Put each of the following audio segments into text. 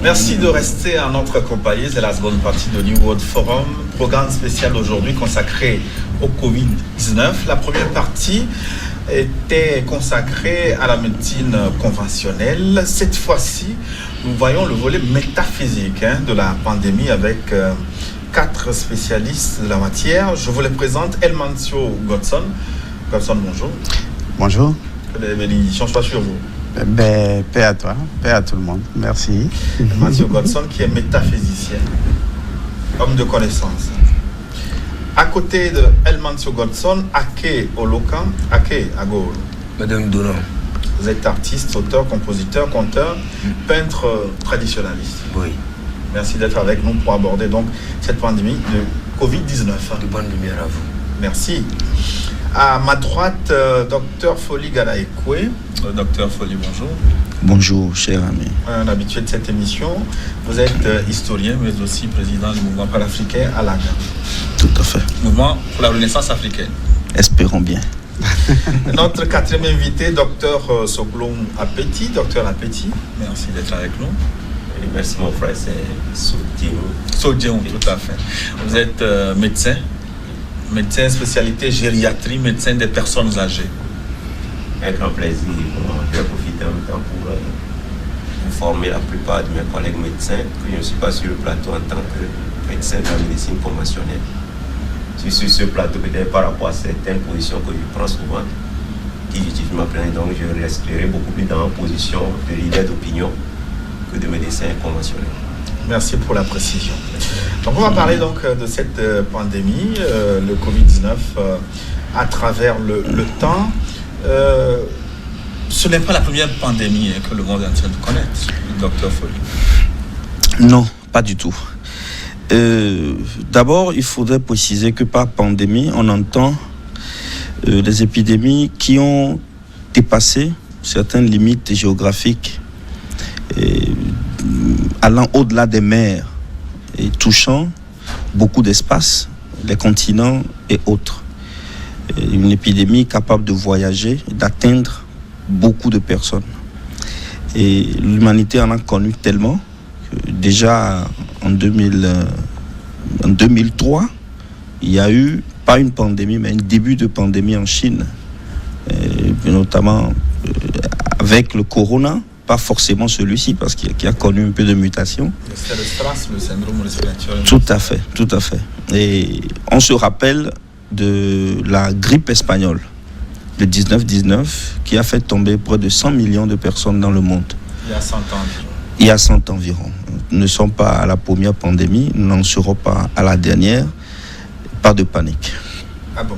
Merci de rester en notre compagnie. C'est la seconde partie de New World Forum, programme spécial aujourd'hui consacré au Covid-19. La première partie était consacrée à la médecine conventionnelle. Cette fois-ci, nous voyons le volet métaphysique de la pandémie avec 4 spécialistes de la matière. Je vous les présente. Elmancio Godson. Godson, bonjour. Bonjour. Que les bénédictions soient sur vous. Paix à toi, paix à tout le monde. Merci. Elmancio Godson, qui est métaphysicien, homme de connaissance. À côté de Elmancio Godson, Ake Olokan, Ake Agol. Madame Donan. Vous êtes artiste, auteur, compositeur, conteur, peintre traditionnaliste. Oui. Merci d'être avec nous pour aborder donc cette pandémie de Covid-19. De bonne lumière à vous. Merci. À ma droite, Dr Foli Galaekwe. Dr Foli, bonjour. Bonjour, cher ami. Un habitué de cette émission. Vous êtes historien, mais aussi président du mouvement panafricain à l'AGA. Tout à fait. Mouvement pour la Renaissance africaine. Espérons bien. Notre 4e invité, Dr Soglom Apeti. Dr Apeti, merci d'être avec nous. Et merci mon frère, c'est Sodion, tout à fait. Vous êtes médecin spécialité gériatrie, médecin des personnes âgées. un grand plaisir. Je vais profiter en même temps pour informer la plupart de mes collègues médecins que je ne suis pas sur le plateau en tant que médecin de la médecine conventionnelle. Je suis sur ce plateau peut-être par rapport à certaines positions que je prends souvent, qui justifient ma plainte. Donc je resterai beaucoup plus dans la position de leader d'opinion que de médecin conventionnel. Merci pour la précision. Donc on va parler donc de cette pandémie, le Covid-19, à travers le temps. Ce n'est pas la première pandémie que le monde est en train de connaître, Dr Foli. Non, pas du tout. D'abord, il faudrait préciser que par pandémie, on entend des épidémies qui ont dépassé certaines limites géographiques, allant au-delà des mers et touchant beaucoup d'espaces, les continents et autres. Une épidémie capable de voyager, d'atteindre beaucoup de personnes. Et l'humanité en a connu tellement que déjà en 2003, il y a eu, pas une pandémie, mais un début de pandémie en Chine, notamment avec le corona. Pas forcément celui-ci, parce qu'il a connu un peu de mutation. C'est le stress, le syndrome respiratoire. Tout à fait, tout à fait. Et on se rappelle de la grippe espagnole, le 19-19, qui a fait tomber près de 100 millions de personnes dans le monde. Il y a 100 ans environ. Il y a 100 ans environ. Nous ne sommes pas à la première pandémie, nous n'en serons pas à la dernière. Pas de panique. Ah bon.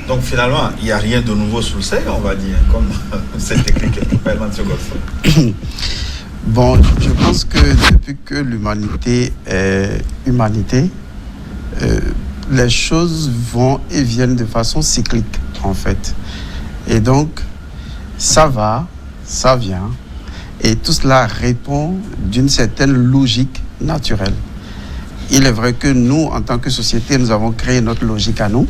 Donc finalement, il n'y a rien de nouveau sous le soleil, on va dire, comme cette technique est Elmancio Godson. Bon, je pense que depuis que l'humanité est humanité, les choses vont et viennent de façon cyclique, en fait. Et donc, ça va, ça vient, et tout cela répond d'une certaine logique naturelle. Il est vrai que nous, en tant que société, nous avons créé notre logique à nous,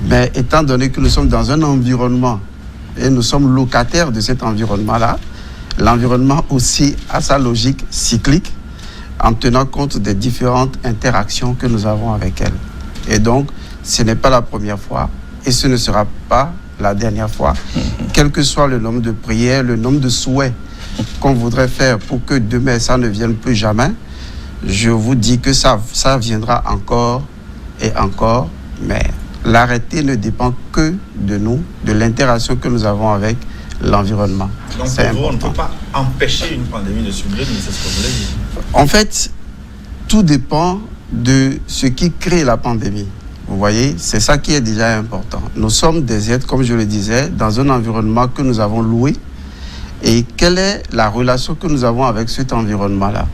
mais étant donné que nous sommes dans un environnement et nous sommes locataires de cet environnement-là, l'environnement aussi a sa logique cyclique en tenant compte des différentes interactions que nous avons avec elle. Et donc, ce n'est pas la première fois et ce ne sera pas la dernière fois. Quel que soit le nombre de prières, le nombre de souhaits qu'on voudrait faire pour que demain ça ne vienne plus jamais, je vous dis que ça viendra encore et encore, mais l'arrêté ne dépend que de nous, de l'interaction que nous avons avec l'environnement. Donc c'est pour vous, on ne important. peut pas empêcher une pandémie de survenir, c'est ce que vous voulez dire. En fait, tout dépend de ce qui crée la pandémie. Vous voyez, c'est ça qui est déjà important. Nous sommes des êtres, comme je le disais, dans un environnement que nous avons loué. Et quelle est la relation que nous avons avec cet environnement-là?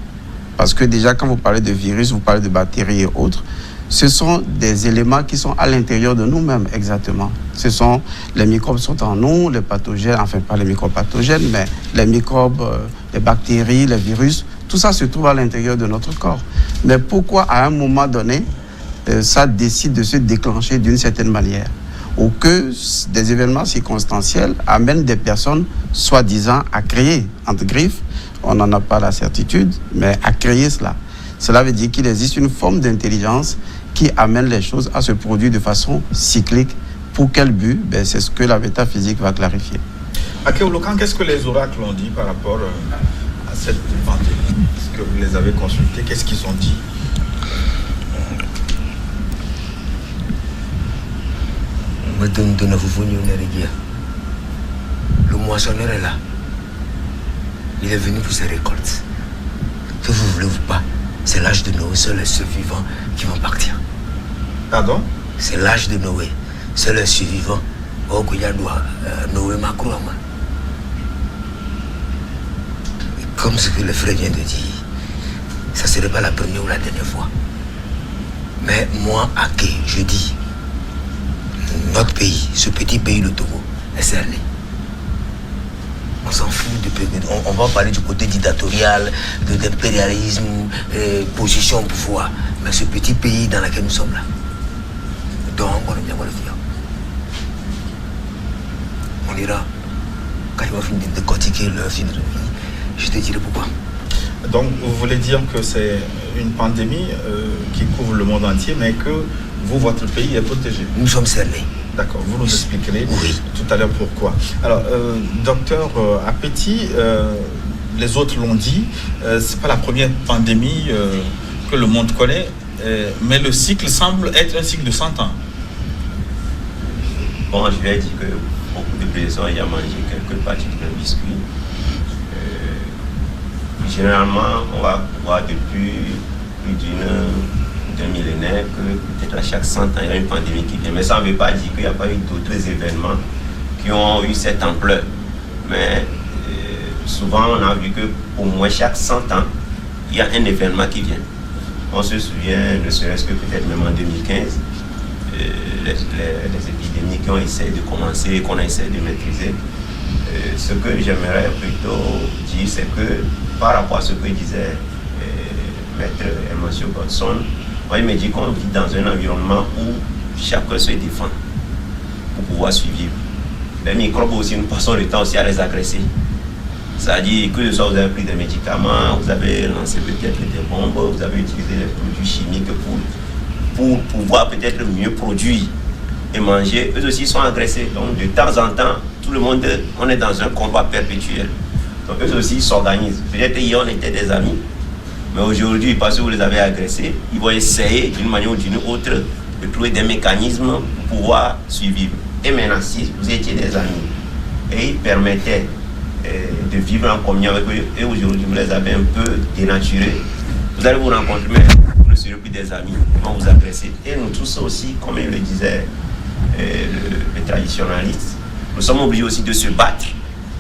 Parce que déjà, quand vous parlez de virus, vous parlez de bactéries et autres, ce sont des éléments qui sont à l'intérieur de nous-mêmes, exactement. Les microbes sont en nous, les pathogènes, enfin pas les microbes pathogènes, mais les microbes, les bactéries, les virus, tout ça se trouve à l'intérieur de notre corps. Mais pourquoi, à un moment donné, ça décide de se déclencher d'une certaine manière? Ou que des événements circonstanciels amènent des personnes, soi-disant, à créer, entre griffes, on n'en a pas la certitude, mais à créer cela. Cela veut dire qu'il existe une forme d'intelligence qui amène les choses à se produire de façon cyclique. Pour quel but? C'est ce que la métaphysique va clarifier. Akeolokan, qu'est-ce que les oracles ont dit par rapport à cette pandémie? Est-ce que vous les avez consultés? Qu'est-ce qu'ils ont dit? Le moissonneur est là. Il est venu pour ses récoltes. Que vous voulez ou pas, c'est l'âge de Noé, seuls les survivants qui vont partir. Pardon? C'est l'âge de Noé, seuls les survivants. Noé Macron. Comme ce que le frère vient de dire, ça ne serait pas la première ou la dernière fois. Mais moi, Ake, je dis, notre pays, ce petit pays, le Togo, est cerné. On s'en fout on va parler du côté dictatorial, d'impérialisme, position au pouvoir. Mais ce petit pays dans lequel nous sommes là, donc on va bien le faire. On ira. Quand il va finir de décortiquer leur philosophie, je te dirai pourquoi. Donc vous voulez dire que c'est une pandémie qui couvre le monde entier, mais que vous, votre pays est protégé? Nous sommes cernés. D'accord, vous nous expliquerez oui. Tout à l'heure pourquoi. Alors, docteur Apeti, les autres l'ont dit, c'est pas la première pandémie que le monde connaît, mais le cycle semble être un cycle de 100 ans. Bon, je vais dire que beaucoup de personnes y ont mangé quelques parties de biscuits. Généralement, on va voir depuis plus d'un millénaire que peut-être à chaque 100 ans, il y a une pandémie qui vient. Mais ça ne veut pas dire qu'il n'y a pas eu d'autres événements qui ont eu cette ampleur. Mais souvent, on a vu que au moins chaque 100 ans, il y a un événement qui vient. On se souvient, ne serait-ce que peut-être même en 2015, les épidémies qui ont essayé de commencer, qu'on a essayé de maîtriser. Ce que j'aimerais plutôt dire, c'est que par rapport à ce que disait Maître M. Godson, moi, il me dit qu'on vit dans un environnement où chacun se défend pour pouvoir survivre. Les microbes aussi, nous passons le temps aussi à les agresser. C'est-à-dire que ce soit vous avez pris des médicaments, vous avez lancé peut-être des bombes, vous avez utilisé des produits chimiques pour pouvoir peut-être mieux produire et manger. Eux aussi sont agressés. Donc de temps en temps, tout le monde, on est dans un combat perpétuel. Donc eux aussi s'organisent. Peut-être hier on était des amis, mais aujourd'hui, parce que vous les avez agressés, ils vont essayer d'une manière ou d'une autre de trouver des mécanismes pour pouvoir survivre. Et maintenant, si vous étiez des amis et ils permettaient de vivre en communion avec eux, et aujourd'hui vous les avez un peu dénaturés, vous allez vous rencontrer, mais vous ne serez plus des amis, ils vont vous agresser. Et nous tous aussi, comme il le disait le traditionnaliste, nous sommes obligés aussi de se battre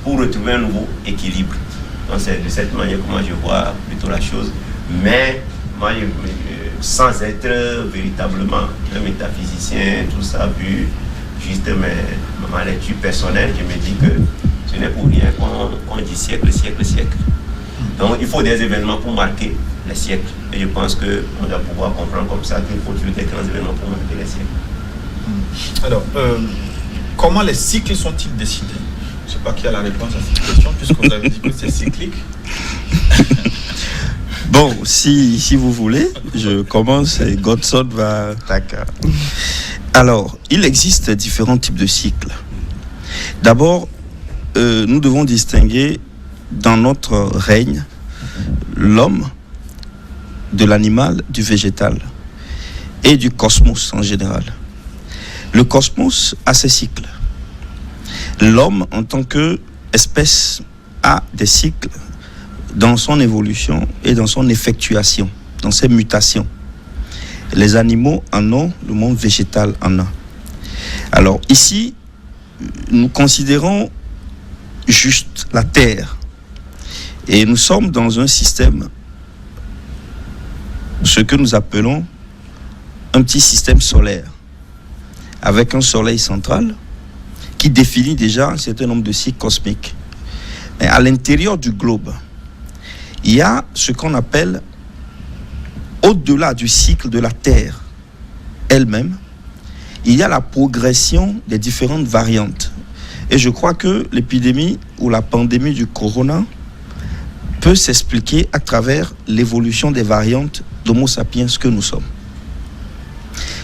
pour retrouver un nouveau équilibre. Donc c'est de cette manière que moi je vois plutôt la chose. Mais moi, sans être véritablement un métaphysicien, tout ça, vu juste ma lecture personnelle, je me dis que ce n'est pour rien qu'on dit siècle. Donc il faut des événements pour marquer les siècles. Et je pense qu'on doit pouvoir comprendre comme ça qu'il faut toujours des grands événements pour marquer les siècles. Alors, comment les cycles sont-ils décidés? Je ne sais pas qui a la réponse à cette question, puisque vous avez dit que c'est cyclique. Bon, si vous voulez, je commence et Godson va... D'accord. Alors, il existe différents types de cycles. D'abord, nous devons distinguer dans notre règne l'homme de l'animal, du végétal et du cosmos en général. Le cosmos a ses cycles. L'homme, en tant qu'espèce, a des cycles dans son évolution et dans son effectuation, dans ses mutations. Les animaux en ont, le monde végétal en a. Alors ici, nous considérons juste la Terre. Et nous sommes dans un système, ce que nous appelons un petit système solaire, avec un soleil central qui définit déjà un certain nombre de cycles cosmiques. Mais à l'intérieur du globe, il y a ce qu'on appelle, au-delà du cycle de la Terre elle-même, il y a la progression des différentes variantes. Et je crois que l'épidémie ou la pandémie du corona peut s'expliquer à travers l'évolution des variantes d'Homo sapiens que nous sommes.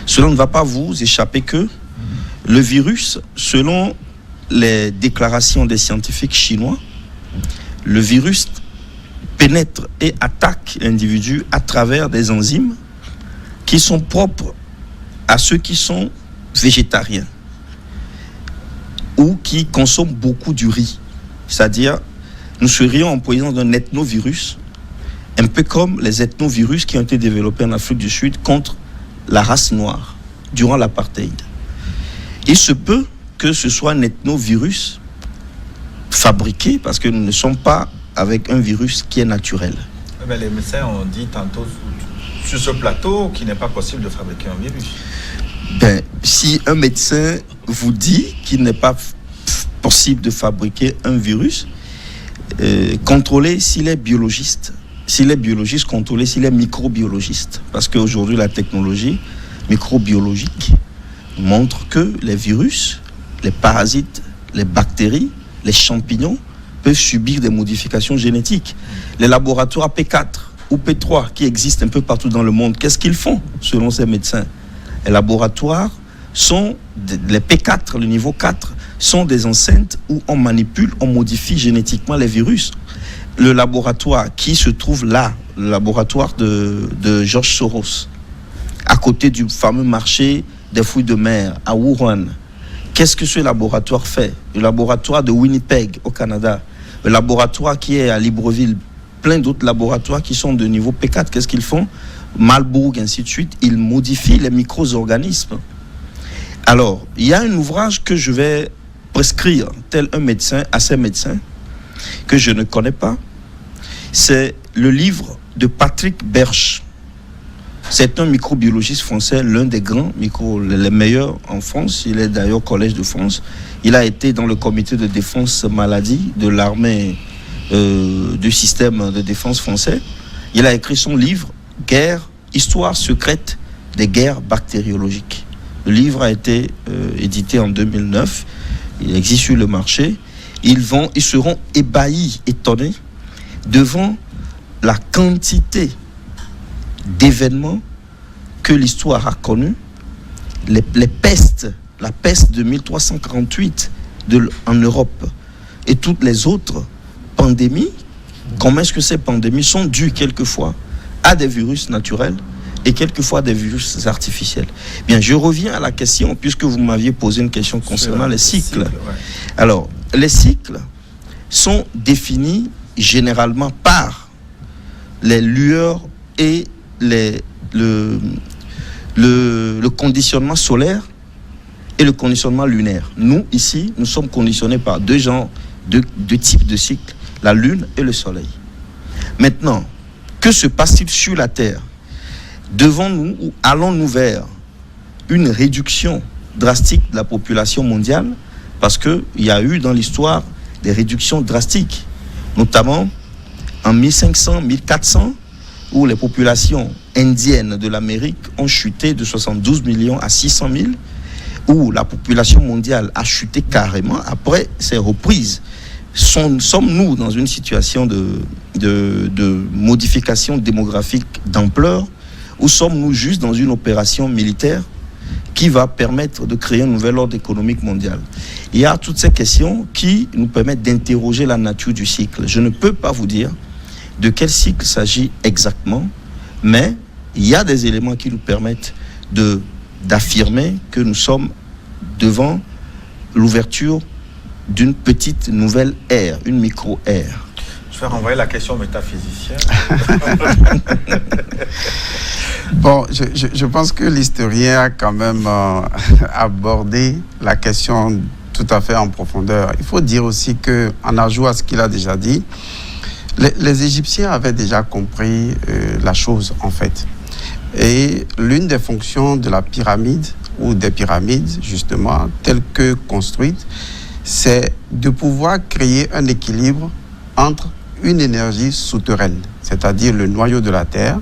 Cela ne va pas vous échapper que le virus, selon les déclarations des scientifiques chinois, le virus pénètre et attaque l'individu à travers des enzymes qui sont propres à ceux qui sont végétariens ou qui consomment beaucoup du riz. C'est-à-dire, nous serions en présence d'un ethnovirus, un peu comme les ethnovirus qui ont été développés en Afrique du Sud contre la race noire durant l'apartheid. Il se peut que ce soit un ethnovirus fabriqué parce que nous ne sommes pas avec un virus qui est naturel. Mais les médecins ont dit tantôt sur ce plateau qu'il n'est pas possible de fabriquer un virus. Si un médecin vous dit qu'il n'est pas possible de fabriquer un virus, contrôlez s'il est biologiste. S'il est biologiste, contrôlez s'il est microbiologiste. Parce qu'aujourd'hui, la technologie microbiologique montre que les virus, les parasites, les bactéries, les champignons peuvent subir des modifications génétiques. Les laboratoires P4 ou P3 qui existent un peu partout dans le monde, qu'est-ce qu'ils font selon ces médecins? Les laboratoires sont, les P4, le niveau 4, sont des enceintes où on manipule, on modifie génétiquement les virus. Le laboratoire qui se trouve là, le laboratoire de George Soros, à côté du fameux marché des fruits de mer à Wuhan, qu'est-ce que ce laboratoire fait? Le laboratoire de Winnipeg au Canada, le laboratoire qui est à Libreville, plein d'autres laboratoires qui sont de niveau P4, qu'est-ce qu'ils font? Marburg, ainsi de suite, ils modifient les micro-organismes. Alors, il y a un ouvrage que je vais prescrire, tel un médecin, à ces médecins, que je ne connais pas. C'est le livre de Patrick Berche. C'est un microbiologiste français, l'un des grands les meilleurs en France. Il est d'ailleurs au Collège de France. Il a été dans le comité de défense maladie de l'armée du système de défense français. Il a écrit son livre « Guerre, histoire secrète des guerres bactériologiques ». Le livre a été édité en 2009. Il existe sur le marché. Ils seront ébahis, étonnés, devant la quantité d'événements que l'histoire a connus. Les pestes, la peste de 1348 en Europe et toutes les autres pandémies, comment est-ce que ces pandémies sont dues quelquefois à des virus naturels et quelquefois des virus artificiels. Bien, je reviens à la question, puisque vous m'aviez posé une question concernant les cycles. Ouais. Alors, les cycles sont définis généralement par les lueurs et le conditionnement solaire et le conditionnement lunaire. Nous, ici, nous sommes conditionnés par deux types de cycles, la Lune et le Soleil. Maintenant, que se passe-t-il sur la Terre? Devons-nous ou allons-nous vers une réduction drastique de la population mondiale? Parce qu'il y a eu dans l'histoire des réductions drastiques, notamment en 1500, 1400, où les populations indiennes de l'Amérique ont chuté de 72 millions à 600 000, où la population mondiale a chuté carrément. Après ces reprises, sommes-nous dans une situation de modification démographique d'ampleur, ou sommes-nous juste dans une opération militaire qui va permettre de créer un nouvel ordre économique mondial? Il y a toutes ces questions qui nous permettent d'interroger la nature du cycle. Je ne peux pas vous dire de quel cycle il s'agit exactement, mais il y a des éléments qui nous permettent d'affirmer que nous sommes devant l'ouverture d'une petite nouvelle ère, une micro-ère. Je vais renvoyer la question au métaphysicien. Bon, je pense que l'historien a quand même abordé la question tout à fait en profondeur. Il faut dire aussi qu'en ajout à ce qu'il a déjà dit, les Égyptiens avaient déjà compris la chose, en fait. Et l'une des fonctions de la pyramide, ou des pyramides, justement, telles que construites, c'est de pouvoir créer un équilibre entre une énergie souterraine, c'est-à-dire le noyau de la Terre,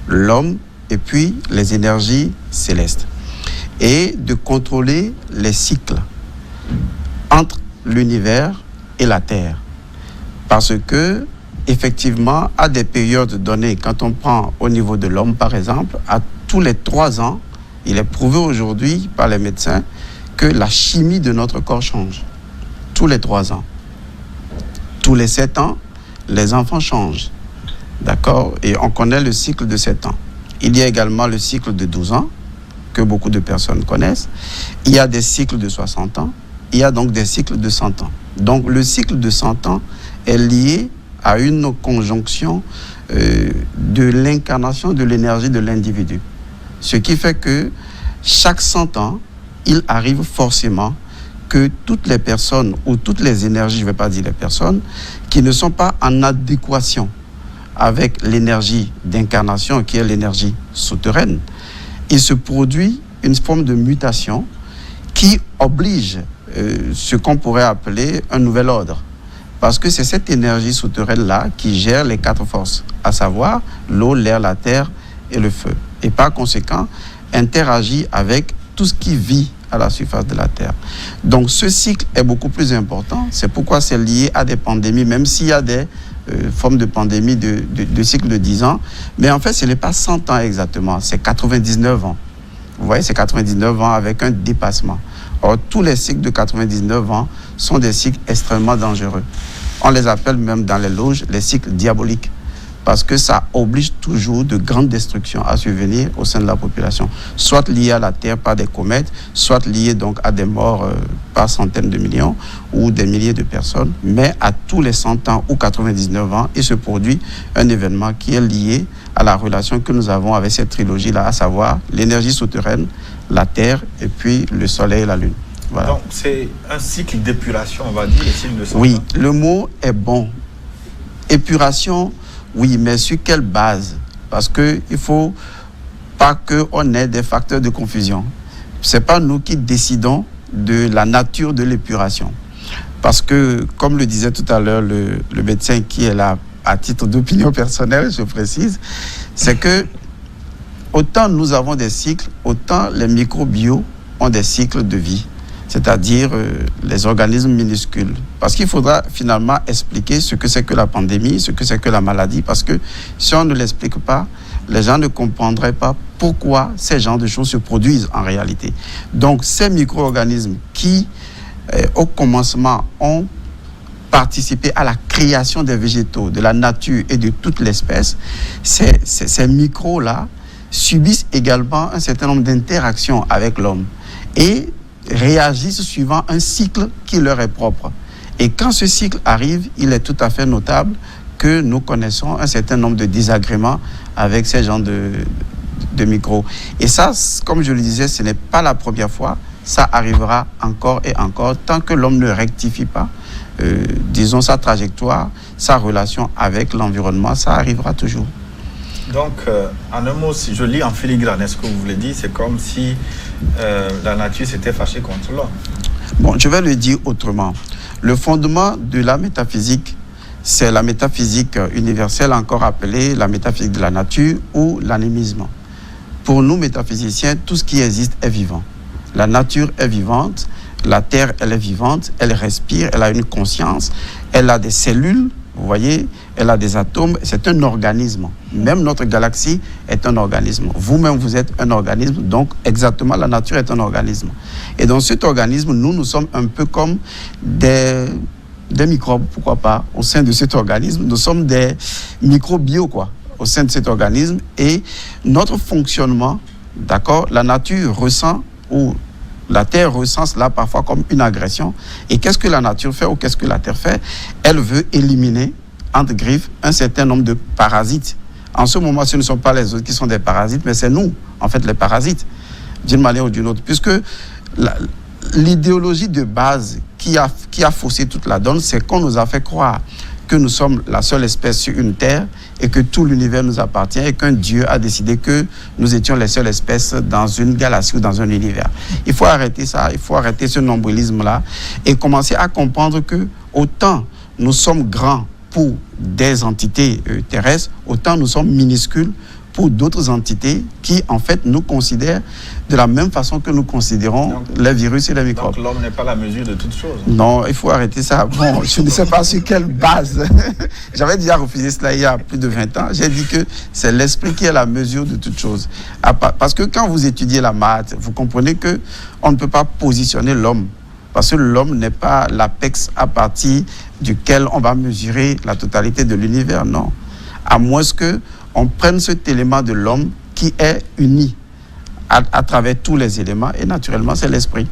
l'homme, et puis les énergies célestes. Et de contrôler les cycles entre l'univers et la Terre. Parce que effectivement, à des périodes données, quand on prend au niveau de l'homme, par exemple, à tous les 3 ans, il est prouvé aujourd'hui par les médecins que la chimie de notre corps change. Tous les 3 ans. Tous les 7 ans, les enfants changent. D'accord? Et on connaît le cycle de 7 ans. Il y a également le cycle de 12 ans, que beaucoup de personnes connaissent. Il y a des cycles de 60 ans. Il y a donc des cycles de 100 ans. Donc le cycle de 100 ans est lié à une conjonction de l'incarnation de l'énergie de l'individu. Ce qui fait que chaque 100 ans, il arrive forcément que toutes les personnes ou toutes les énergies, je ne vais pas dire les personnes, qui ne sont pas en adéquation avec l'énergie d'incarnation qui est l'énergie souterraine, il se produit une forme de mutation qui oblige ce qu'on pourrait appeler un nouvel ordre. Parce que c'est cette énergie souterraine-là qui gère les 4 forces, à savoir l'eau, l'air, la terre et le feu. Et par conséquent, interagit avec tout ce qui vit à la surface de la Terre. Donc ce cycle est beaucoup plus important. C'est pourquoi c'est lié à des pandémies, même s'il y a des formes de pandémies de cycle de 10 ans. Mais en fait, ce n'est pas 100 ans exactement, c'est 99 ans. Vous voyez, c'est 99 ans avec un dépassement. Or, tous les cycles de 99 ans sont des cycles extrêmement dangereux. On les appelle même dans les loges les cycles diaboliques, parce que ça oblige toujours de grandes destructions à survenir au sein de la population, soit liées à la Terre par des comètes, soit liées donc à des morts par centaines de millions ou des milliers de personnes. Mais à tous les 100 ans ou 99 ans, il se produit un événement qui est lié à la relation que nous avons avec cette trilogie-là, à savoir l'énergie souterraine, la Terre et puis le Soleil et la Lune. Voilà. Donc c'est un cycle d'épuration, on va dire, le cycle de 100 ans. Oui, le mot est bon. Épuration, oui, mais sur quelle base? Parce qu'il ne faut pas qu'on ait des facteurs de confusion. Ce n'est pas nous qui décidons de la nature de l'épuration. Parce que, comme le disait tout à l'heure le médecin qui est là à titre d'opinion personnelle, je précise, c'est que autant nous avons des cycles, autant les microbiotes ont des cycles de vie, c'est-à-dire les organismes minuscules. Parce qu'il faudra finalement expliquer ce que c'est que la pandémie, ce que c'est que la maladie, parce que si on ne l'explique pas, les gens ne comprendraient pas pourquoi ces genres de choses se produisent en réalité. Donc ces micro-organismes qui, au commencement, ont participé à la création des végétaux, de la nature et de toute l'espèce, ces micros-là subissent également un certain nombre d'interactions avec l'homme et réagissent suivant un cycle qui leur est propre. Et quand ce cycle arrive, il est tout à fait notable que nous connaissons un certain nombre de désagréments avec ces genres de micros. Et ça, comme je le disais, ce n'est pas la première fois. Ça arrivera encore et encore tant que l'homme ne rectifie pas, disons, sa trajectoire, sa relation avec l'environnement, ça arrivera toujours. Donc, en un mot, si je lis en filigrane, ce que vous voulez dire, c'est comme si la nature s'était fâchée contre l'homme. Bon, je vais le dire autrement. Le fondement de la métaphysique, c'est la métaphysique universelle, encore appelée la métaphysique de la nature ou l'animisme. Pour nous, métaphysiciens, tout ce qui existe est vivant. La nature est vivante, la Terre, elle est vivante, elle respire, elle a une conscience, elle a des cellules, vous voyez, elle a des atomes, c'est un organisme. Même notre galaxie est un organisme. Vous-même, vous êtes un organisme, donc exactement, la nature est un organisme. Et dans cet organisme, nous sommes un peu comme des microbes, pourquoi pas, au sein de cet organisme. Nous sommes des microbiotes, quoi, au sein de cet organisme. Et notre fonctionnement, d'accord, la nature ressent, ou la Terre ressent cela parfois comme une agression. Et qu'est-ce que la nature fait ou qu'est-ce que la Terre fait? Elle veut éliminer, entre griffes, un certain nombre de parasites. En ce moment, ce ne sont pas les autres qui sont des parasites, mais c'est nous, en fait, les parasites, d'une manière ou d'une autre. Puisque l'idéologie de base qui a faussé toute la donne, c'est qu'on nous a fait croire que nous sommes la seule espèce sur une Terre et que tout l'univers nous appartient et qu'un Dieu a décidé que nous étions les seules espèces dans une galaxie ou dans un univers. Il faut arrêter ça, il faut arrêter ce nombrilisme-là et commencer à comprendre que autant nous sommes grands pour des entités terrestres, autant nous sommes minuscules pour d'autres entités qui, en fait, nous considèrent de la même façon que nous considérons les virus et les microbes. Donc l'homme n'est pas la mesure de toute chose. Non, il faut arrêter ça. Bon, je ne sais pas sur quelle base. J'avais déjà refusé cela il y a plus de 20 ans. J'ai dit que c'est l'esprit qui est la mesure de toute chose. Parce que quand vous étudiez la maths, vous comprenez qu'on ne peut pas positionner l'homme. Parce que l'homme n'est pas l'apex à partir duquel on va mesurer la totalité de l'univers, non. À moins qu'on prenne cet élément de l'homme qui est uni à travers tous les éléments, et naturellement, c'est l'esprit.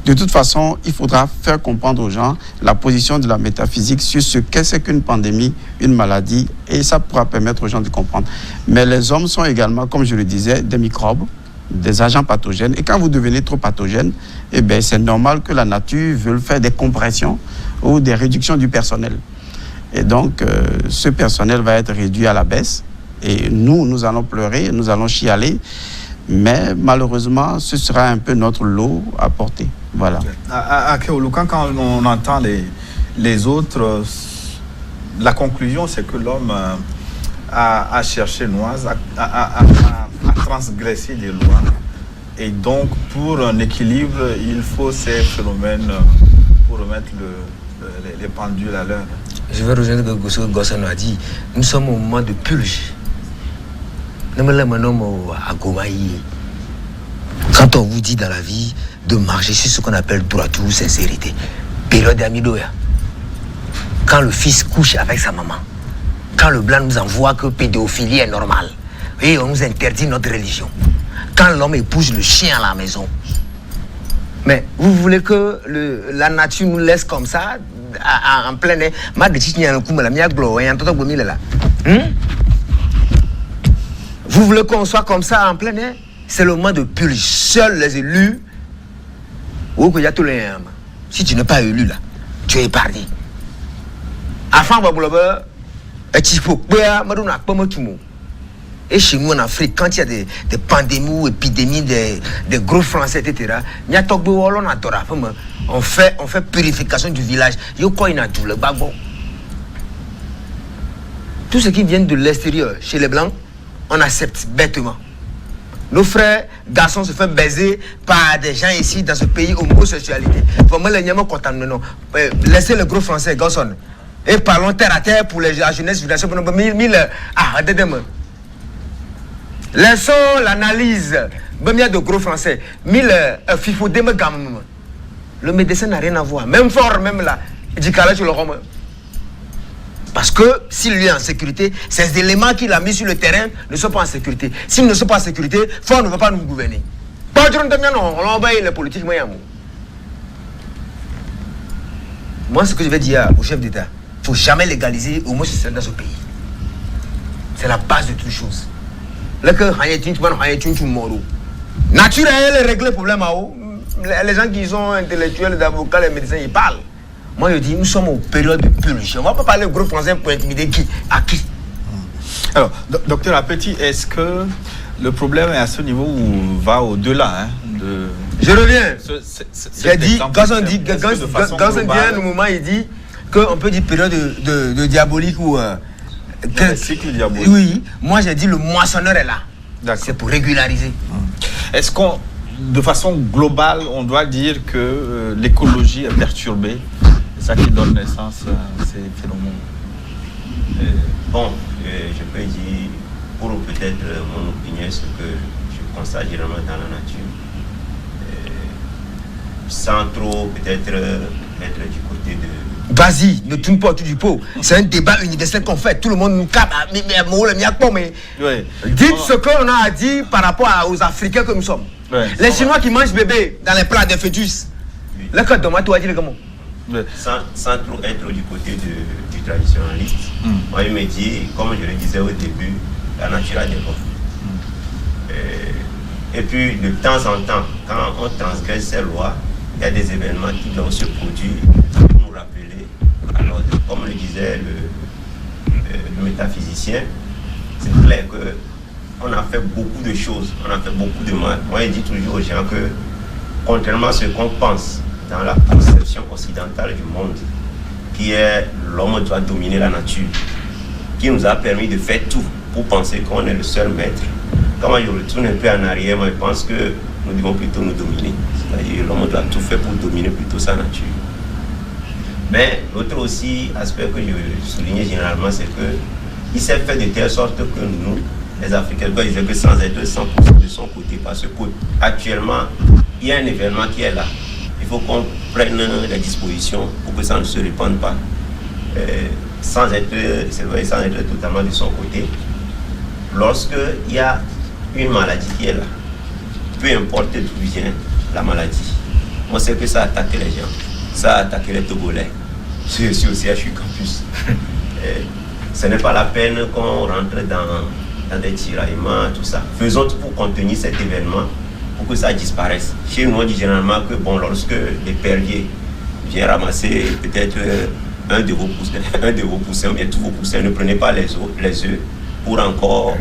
De toute façon, il faudra faire comprendre aux gens la position de la métaphysique sur ce qu'est ce qu'une pandémie, une maladie, et ça pourra permettre aux gens de comprendre. Mais les hommes sont également, comme je le disais, des microbes, des agents pathogènes, et quand vous devenez trop pathogène, eh bien, c'est normal que la nature veuille faire des compressions ou des réductions du personnel. Et donc, ce personnel va être réduit à la baisse, et nous allons pleurer, nous allons chialer, mais malheureusement, ce sera un peu notre lot à porter. Voilà. À Keolo, quand on entend les autres, la conclusion, c'est que l'homme a cherché Noise, a transgressé des lois. Et donc, pour un équilibre, il faut ces phénomènes pour remettre les pendules à l'heure. Je vais rejoindre ce que Gosson a dit. Nous sommes au moment de purge. Quand on vous dit dans la vie de marcher sur ce qu'on appelle droiture ou sincérité, période d'amidoya. Quand le fils couche avec sa maman, quand le blanc nous envoie que pédophilie est normale, et on nous interdit notre religion, quand l'homme épouse le chien à la maison. Mais vous voulez que la nature nous laisse comme ça, en plein air? Vous voulez qu'on soit comme ça en plein air? C'est le moment de purge. Seuls les élus, si tu n'es pas élu là, tu es épargné. Et chez nous en Afrique, quand il y a des pandémies ou épidémies, des gros Français, etc., on fait purification du village. Tout ce qui vient de l'extérieur, chez les Blancs, on accepte bêtement. Nos frères garçons se font baiser par des gens ici dans ce pays, homosexualité. Laissez le gros Français, garçon. Et parlons terre à terre pour la jeunesse. Laissons l'analyse. De gros Français. Le médecin n'a rien à voir. Même fort, même là. Il dit qu'à sur le Rome. Parce que s'il est en sécurité, ces éléments qu'il a mis sur le terrain ne sont pas en sécurité. S'ils ne sont pas en sécurité, Fort ne va pas nous gouverner. On envoie les politiques. Moi, ce que je vais dire au chef d'État, il ne faut jamais légaliser l'homosexualité dans ce pays. C'est la base de toute chose. Naturel, régler le problème. Les gens qui sont intellectuels, d'avocats, les médecins, ils parlent. Moi, je dis, nous sommes en période de purge. On ne va pas parler au gros français pour intimider qui? À qui? Alors, docteur Apeti, est-ce que le problème est à ce niveau ou va au-delà de... Je reviens. J'ai dit, quand on dit un moment, il dit qu'on peut dire période de diabolique ou... le cycle diabolique. Oui, moi j'ai dit le moissonneur est là. C'est pour régulariser. Est-ce qu'on, de façon globale, on doit dire que l'écologie est perturbée? C'est ça qui donne naissance à ces phénomènes. Bon, je peux dire, pour peut-être mon opinion, ce que je constate généralement dans la nature, sans trop peut-être être du côté de... Vas-y, ne tourne pas autour du pot. C'est un débat universel qu'on fait. Tout le monde nous capte. Mais dites ce qu'on a à dire par rapport aux Africains que nous sommes. Les Chinois qui mangent bébé dans les plats des fœtus. Là, quand on m'a dit comment? Sans trop être du côté du traditionnaliste, moi je me dis, comme je le disais au début, la nature a des lois. Et puis de temps en temps, quand on transgresse ces lois, il y a des événements qui doivent se produire pour nous rappeler. Alors, comme le disait le métaphysicien, c'est clair qu'on a fait beaucoup de choses, on a fait beaucoup de mal. Moi je dis toujours aux gens que, contrairement à ce qu'on pense, dans la conception occidentale du monde, qui est l'homme doit dominer la nature, qui nous a permis de faire tout pour penser qu'on est le seul maître. Quand je retourne un peu en arrière, moi je pense que nous devons plutôt nous dominer. C'est-à-dire l'homme doit tout faire pour dominer plutôt sa nature. Mais l'autre aussi aspect que je soulignais généralement, c'est qu'il s'est fait de telle sorte que nous, les Africains, doivent dire que sans être 100% de son côté, parce qu'actuellement, il y a un événement qui est là. Il faut qu'on prenne les dispositions pour que ça ne se répande pas. Sans être totalement de son côté. Lorsqu'il y a une maladie qui est là, peu importe d'où vient la maladie, on sait que ça attaque les gens. Ça a attaqué les Togolais. Je suis aussi à CHU Campus. Ce n'est pas la peine qu'on rentre dans des tiraillements, tout ça. Faisons tout pour contenir cet événement, pour que ça disparaisse. Chez nous, on dit généralement que bon, lorsque les perriers viennent ramasser peut-être un de vos poussins, ou bien tous vos poussins, ne prenez pas les œufs pour encore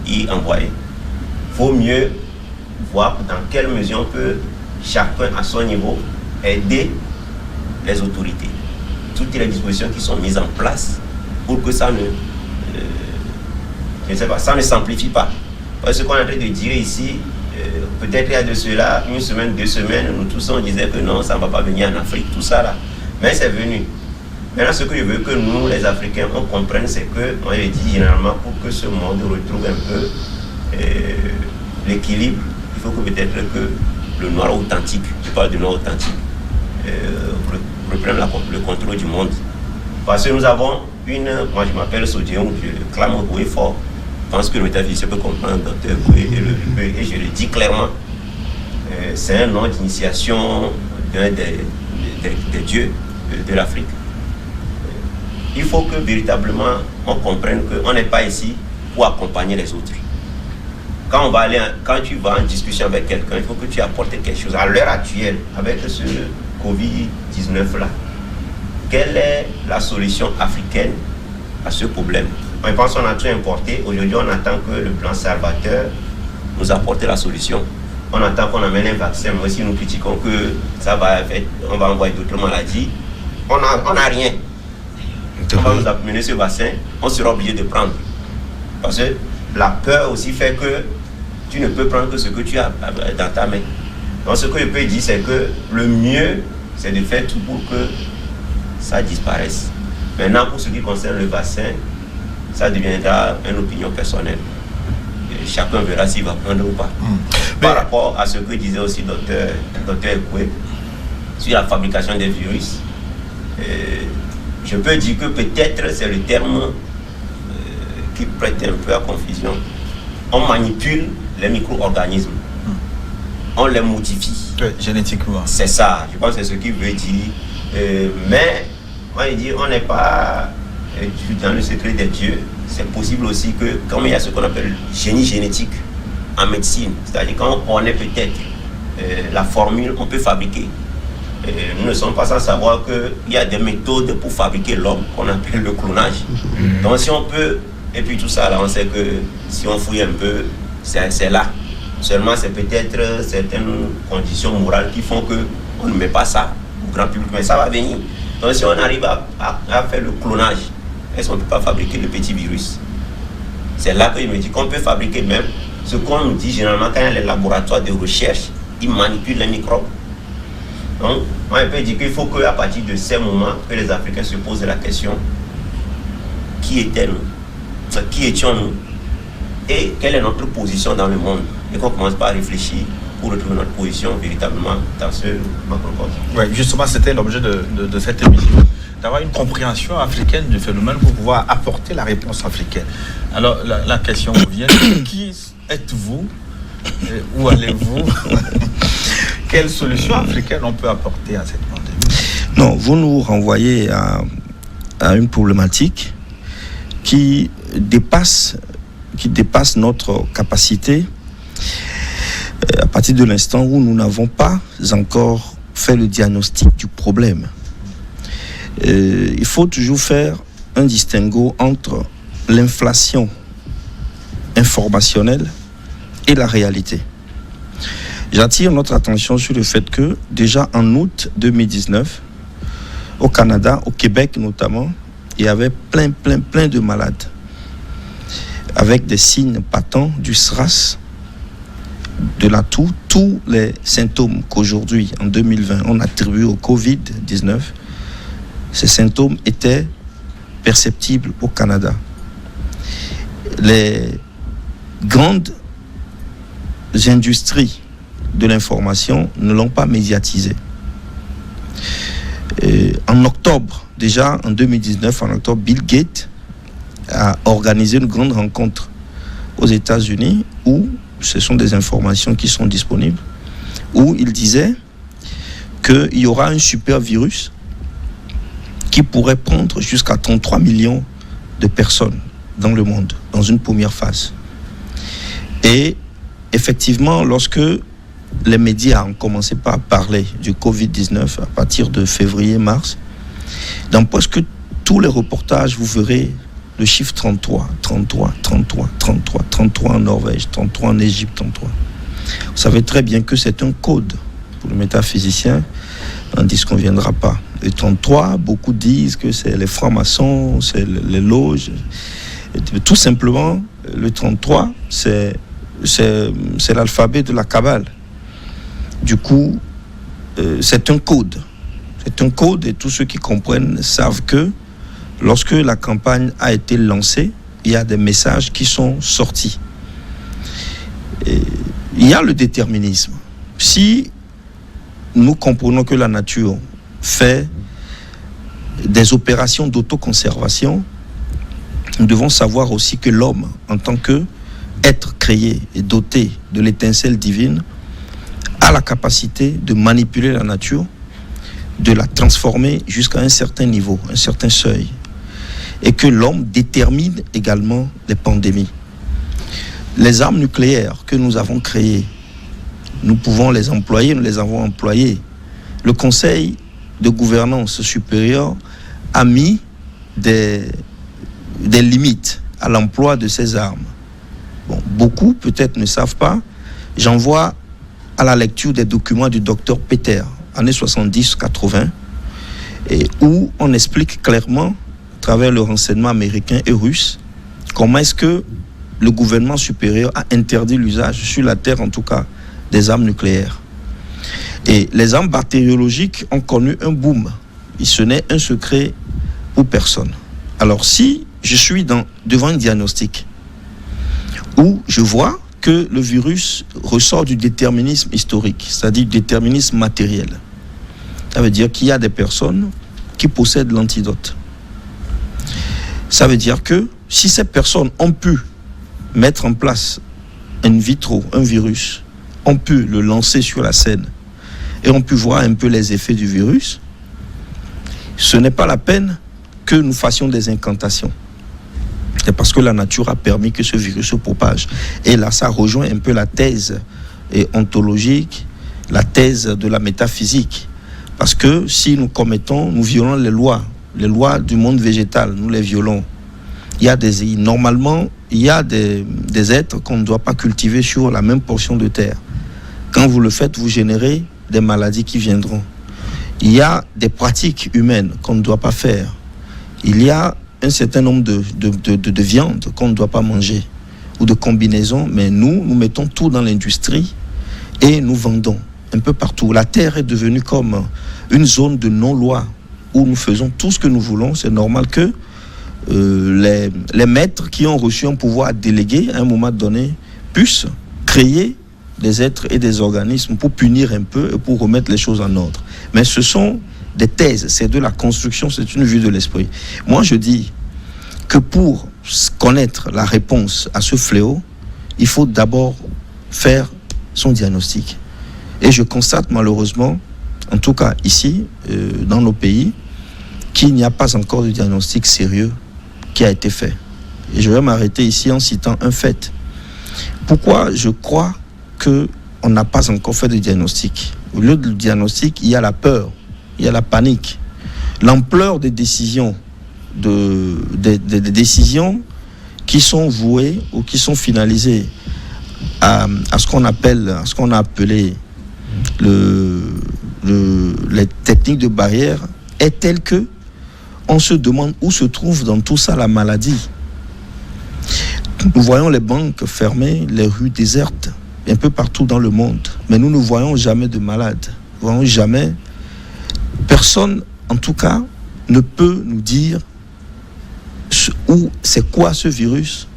y envoyer. Il faut mieux voir dans quelle mesure on peut, chacun à son niveau, aider les autorités. Toutes les dispositions qui sont mises en place pour que ça ça ne s'amplifie pas. Parce que ce qu'on est en train de dire ici, peut-être il y a de cela, 1 semaine, 2 semaines, nous tous on disait que non, ça ne va pas venir en Afrique, tout ça là. Mais c'est venu. Maintenant, ce que je veux que nous, les Africains, on comprenne, c'est que, moi je dis généralement, pour que ce monde retrouve un peu l'équilibre, il faut que peut-être que le noir authentique, je parle du noir authentique, reprenne le contrôle du monde. Parce que nous avons moi je m'appelle Sodium, je clame haut et fort. Je pense que le métaphysicien peut comprendre Dr. Koué et je le dis clairement. C'est un nom d'initiation d'un des dieux de l'Afrique. Il faut que véritablement on comprenne qu'on n'est pas ici pour accompagner les autres. Quand tu vas en discussion avec quelqu'un, il faut que tu apportes quelque chose. À l'heure actuelle, avec ce Covid-19 là, quelle est la solution africaine à ce problème? Je pense qu'on a tout importé. Aujourd'hui, on attend que le plan Salvateur nous apporte la solution. On attend qu'on amène un vaccin. Moi aussi, nous critiquons que on va envoyer d'autres maladies. On n'a rien. On va nous amener ce vaccin, on sera obligé de prendre. Parce que la peur aussi fait que tu ne peux prendre que ce que tu as dans ta main. Donc ce que je peux dire, c'est que le mieux, c'est de faire tout pour que ça disparaisse. Maintenant, pour ce qui concerne le vaccin, ça deviendra une opinion personnelle. Et chacun verra s'il va prendre ou pas. Par rapport à ce que disait aussi Dr. Ekwe sur la fabrication des virus, je peux dire que peut-être c'est le terme qui prête un peu à confusion. On manipule les micro-organismes. On les modifie. Génétiquement. C'est ça, je pense que c'est ce qu'il veut dire. Mais, moi je dis, on n'est pas dans le secret des dieux. C'est possible aussi que, comme il y a ce qu'on appelle génie génétique en médecine, c'est-à-dire quand on connaît peut-être la formule, on peut fabriquer. Nous ne sommes pas sans savoir qu'il y a des méthodes pour fabriquer l'homme qu'on appelle le clonage. Donc si on peut, et puis tout ça, là, on sait que si on fouille un peu, c'est là. Seulement c'est peut-être certaines conditions morales qui font qu'on ne met pas ça au grand public, mais ça va venir. Donc si on arrive à faire le clonage, est-ce qu'on ne peut pas fabriquer le petit virus? C'est là que je me dis qu'on peut fabriquer même ce qu'on nous dit généralement quand il y a les laboratoires de recherche, ils manipulent les microbes. Donc, moi je peux dire qu'il faut qu'à partir de ces moments, que les Africains se posent la question, qui étaient-nous? Qui étions-nous? Et quelle est notre position dans le monde? Et qu'on commence par réfléchir pour retrouver notre position véritablement dans ce macrocosme. Oui, justement, c'était l'objet de cette émission, d'avoir une compréhension africaine du phénomène pour pouvoir apporter la réponse africaine. Alors, la question revient, qui êtes-vous? Où allez-vous? Quelle solution africaine on peut apporter à cette pandémie? Non, vous nous renvoyez à une problématique qui dépasse notre capacité à partir de l'instant où nous n'avons pas encore fait le diagnostic du problème. Il faut toujours faire un distinguo entre l'inflation informationnelle et la réalité. J'attire notre attention sur le fait que déjà en août 2019, au Canada, au Québec notamment, il y avait plein de malades. avec des signes patents du SRAS, de la toux, tous les symptômes qu'aujourd'hui, en 2020, on attribue au Covid-19, ces symptômes étaient perceptibles au Canada. Les grandes industries de l'information ne l'ont pas médiatisé. En octobre, déjà en 2019, en octobre, Bill Gates a organisé une grande rencontre aux États-Unis où ce sont des informations qui sont disponibles, où il disait qu'il y aura un super virus qui pourrait prendre jusqu'à 33 millions de personnes dans le monde, dans une première phase. Et effectivement, lorsque les médias ont commencé par parler du Covid-19 à partir de février-mars, dans presque tous les reportages, vous verrez le chiffre 33, 33, 33, 33, 33 en Norvège, 33 en Égypte, 33. Vous savez très bien que c'est un code pour le métaphysicien, on ne disconviendra pas. Le 33, beaucoup disent que c'est les francs-maçons, c'est les loges. Et tout simplement, le 33, c'est l'alphabet de la Kabbale. Du coup, c'est un code. C'est un code et tous ceux qui comprennent savent que lorsque la campagne a été lancée, il y a des messages qui sont sortis. Et il y a le déterminisme. Si nous comprenons que la nature fait des opérations d'autoconservation, nous devons savoir aussi que l'homme, en tant qu'être créé et doté de l'étincelle divine, a la capacité de manipuler la nature, de la transformer jusqu'à un certain niveau, un certain seuil. Et que l'homme détermine également les pandémies. Les armes nucléaires que nous avons créées, nous pouvons les employer, nous les avons employées. Le Conseil de gouvernance supérieure a mis des limites à l'emploi de ces armes. Bon, beaucoup peut-être ne savent pas. J'envoie à la lecture des documents du docteur Peter, années 70-80, et où on explique clairement, à travers le renseignement américain et russe, comment est-ce que le gouvernement supérieur a interdit l'usage, sur la Terre en tout cas, des armes nucléaires. Et les armes bactériologiques ont connu un boom. Ce n'est un secret pour personne. Alors si je suis devant un diagnostic où je vois que le virus ressort du déterminisme historique, c'est-à-dire du déterminisme matériel, ça veut dire qu'il y a des personnes qui possèdent l'antidote. Ça veut dire que si ces personnes ont pu mettre en place in vitro un virus, ont pu le lancer sur la scène et ont pu voir un peu les effets du virus, ce n'est pas la peine que nous fassions des incantations. C'est parce que la nature a permis que ce virus se propage. Et là, ça rejoint un peu la thèse ontologique, la thèse de la métaphysique. Parce que si nous violons les lois du monde végétal, nous les violons. Normalement, il y a des êtres qu'on ne doit pas cultiver sur la même portion de terre. Quand vous le faites, vous générez des maladies qui viendront. Il y a des pratiques humaines qu'on ne doit pas faire. Il y a un certain nombre de viandes qu'on ne doit pas manger ou de combinaisons, mais nous mettons tout dans l'industrie et nous vendons un peu partout. La terre est devenue comme une zone de non-loi où nous faisons tout ce que nous voulons. C'est normal que les maîtres qui ont reçu un pouvoir délégué à un moment donné puissent créer des êtres et des organismes pour punir un peu et pour remettre les choses en ordre. Mais ce sont des thèses, c'est de la construction, c'est une vue de l'esprit. Moi, je dis que pour connaître la réponse à ce fléau, il faut d'abord faire son diagnostic. Et je constate malheureusement, en tout cas ici, dans nos pays, qu'il n'y a pas encore de diagnostic sérieux qui a été fait. Et je vais m'arrêter ici en citant un fait. Pourquoi je crois qu'on n'a pas encore fait de diagnostic? Au lieu du diagnostic, il y a la peur. Il y a la panique. L'ampleur des décisions, des décisions qui sont vouées ou qui sont finalisées à ce qu'on a appelé les techniques de barrière est telle que on se demande où se trouve dans tout ça la maladie. Nous voyons les banques fermées, les rues désertes, un peu partout dans le monde. Mais nous ne voyons jamais de malades. Nous ne voyons jamais. Personne, en tout cas, ne peut nous dire où c'est quoi ce virus,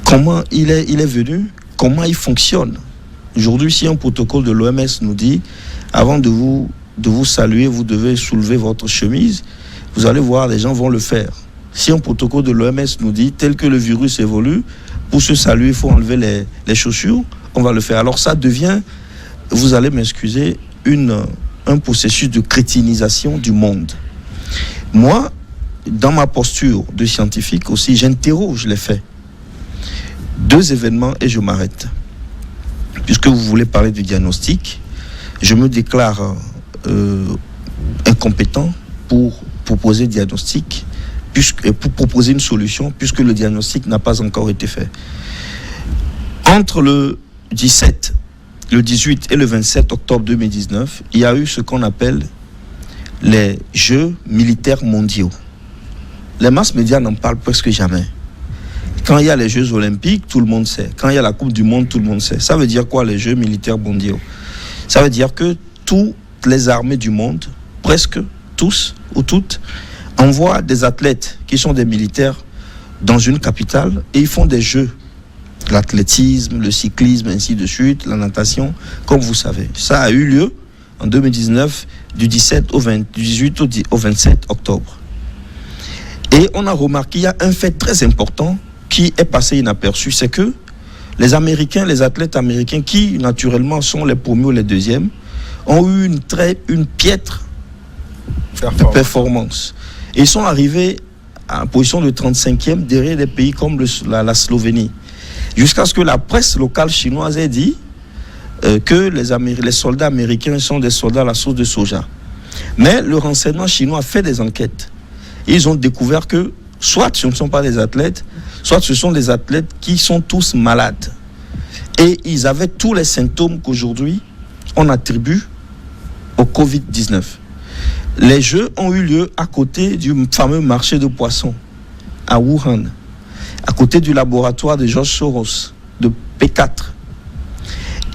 comment il est venu, comment il fonctionne. Aujourd'hui, si un protocole de l'OMS nous dit, avant de vous saluer, vous devez soulever votre chemise, vous allez voir, les gens vont le faire. Si un protocole de l'OMS nous dit, tel que le virus évolue, pour se saluer, il faut enlever les chaussures, on va le faire. Alors ça devient, vous allez m'excuser, un processus de crétinisation du monde. Moi, dans ma posture de scientifique aussi, j'interroge les faits. 2 événements et je m'arrête. Puisque vous voulez parler du diagnostic, je me déclare incompétent pour proposer diagnostic, pour proposer une solution, puisque le diagnostic n'a pas encore été fait. Entre le 17, le 18 et le 27 octobre 2019, il y a eu ce qu'on appelle les Jeux militaires mondiaux. Les masses médias n'en parlent presque jamais. Quand il y a les Jeux olympiques, tout le monde sait. Quand il y a la Coupe du monde, tout le monde sait. Ça veut dire quoi, les Jeux militaires mondiaux? Ça veut dire que toutes les armées du monde, presque tous ou toutes, envoient des athlètes qui sont des militaires dans une capitale et ils font des jeux. L'athlétisme, le cyclisme, ainsi de suite, la natation, comme vous savez. Ça a eu lieu en 2019, du 18 au 27 octobre. Et on a remarqué, il y a un fait très important qui est passé inaperçu, c'est que les Américains, les athlètes américains, qui naturellement sont les premiers ou les deuxièmes, ont eu une piètre performance. Et ils sont arrivés en position de 35e derrière des pays comme la Slovénie. Jusqu'à ce que la presse locale chinoise ait dit que les soldats américains sont des soldats à la sauce de soja. Mais le renseignement chinois a fait des enquêtes. Et ils ont découvert que soit ce ne sont pas des athlètes, soit ce sont des athlètes qui sont tous malades. Et ils avaient tous les symptômes qu'aujourd'hui on attribue au Covid-19. Les Jeux ont eu lieu à côté du fameux marché de poissons à Wuhan, à côté du laboratoire de George Soros, de P4.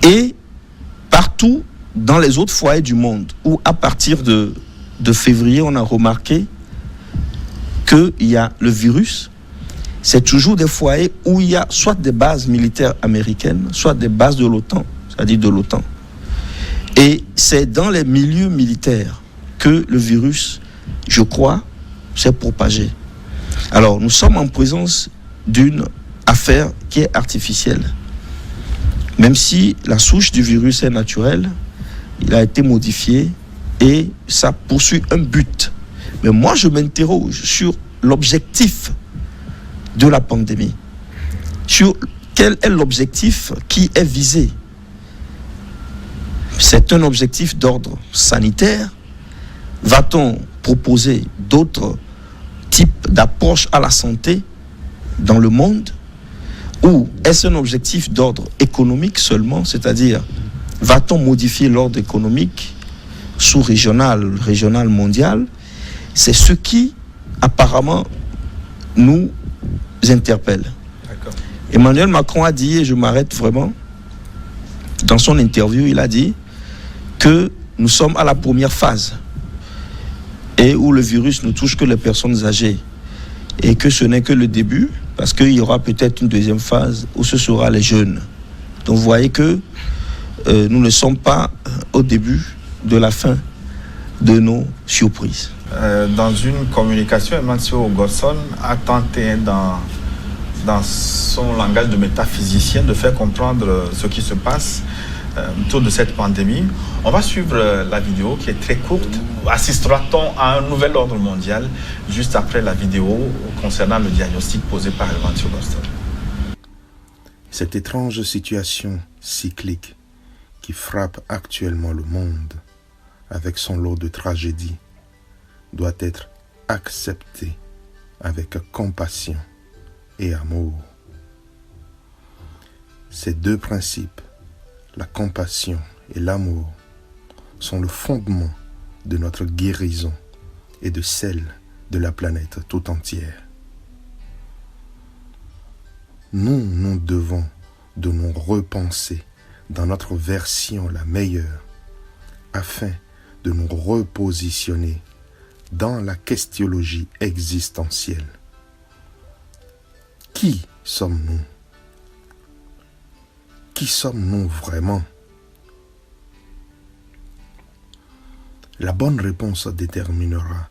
Et partout dans les autres foyers du monde, où à partir de février, on a remarqué qu'il y a le virus, c'est toujours des foyers où il y a soit des bases militaires américaines, soit des bases de l'OTAN, c'est-à-dire de l'OTAN. Et c'est dans les milieux militaires que le virus, je crois, s'est propagé. Alors, nous sommes en présence d'une affaire qui est artificielle. Même si la souche du virus est naturelle, il a été modifié et ça poursuit un but. Mais moi, je m'interroge sur l'objectif de la pandémie. Sur quel est l'objectif qui est visé. C'est un objectif d'ordre sanitaire. Va-t-on proposer d'autres types d'approches à la santé dans le monde? Ou est-ce un objectif d'ordre économique seulement? C'est-à-dire, va-t-on modifier l'ordre économique sous-régional, régional, mondial? C'est ce qui, apparemment, nous interpelle. D'accord. Emmanuel Macron a dit, et je m'arrête vraiment, dans son interview, il a dit que nous sommes à la première phase et où le virus ne touche que les personnes âgées et que ce n'est que le début, parce qu'il y aura peut-être une deuxième phase où ce sera les jeunes. Donc vous voyez que nous ne sommes pas au début de la fin de nos surprises. Dans une communication, Emmanuel Ogosson a tenté dans son langage de métaphysicien de faire comprendre ce qui se passe autour de cette pandémie. On va suivre la vidéo qui est très courte. Assistera-t-on à un nouvel ordre mondial juste après la vidéo concernant le diagnostic posé par Emmanuel Ogosson. Cette étrange situation cyclique qui frappe actuellement le monde avec son lot de tragédies doit être acceptée avec compassion et amour. Ces deux principes, la compassion et l'amour, sont le fondement de notre guérison et de celle de la planète tout entière. nous devons de nous repenser dans notre version la meilleure, afin de nous repositionner dans la questionologie existentielle. Qui sommes-nous? Qui sommes-nous vraiment? La bonne réponse déterminera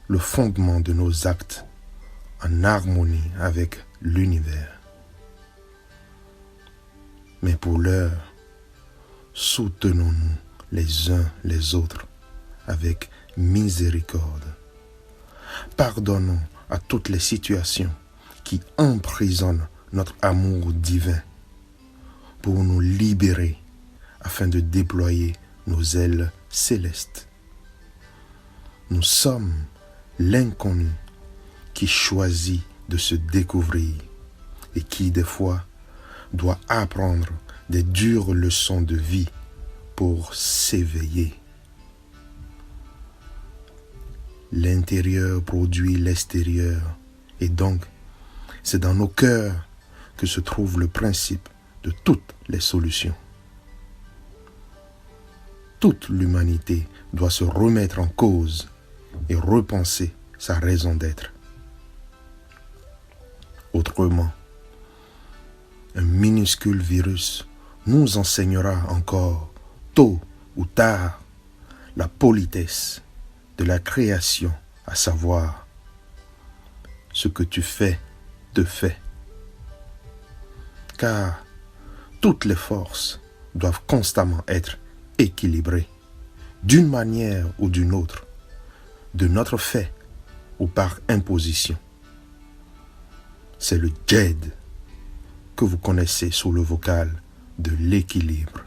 le fondement de nos actes en harmonie avec l'univers. Mais pour l'heure, soutenons-nous les uns les autres avec miséricorde. Pardonnons à toutes les situations qui emprisonnent notre amour divin pour nous libérer afin de déployer nos ailes célestes. Nous sommes l'inconnu qui choisit de se découvrir et qui, des fois, doit apprendre des dures leçons de vie pour s'éveiller. L'intérieur produit l'extérieur et donc, c'est dans nos cœurs que se trouve le principe de toutes les solutions. Toute l'humanité doit se remettre en cause et repenser sa raison d'être. Autrement, un minuscule virus nous enseignera encore, tôt ou tard, la politesse de la création, à savoir, ce que tu fais, te fait. Car toutes les forces doivent constamment être équilibrées, d'une manière ou d'une autre, de notre fait ou par imposition. C'est le djed que vous connaissez sous le vocal de l'équilibre.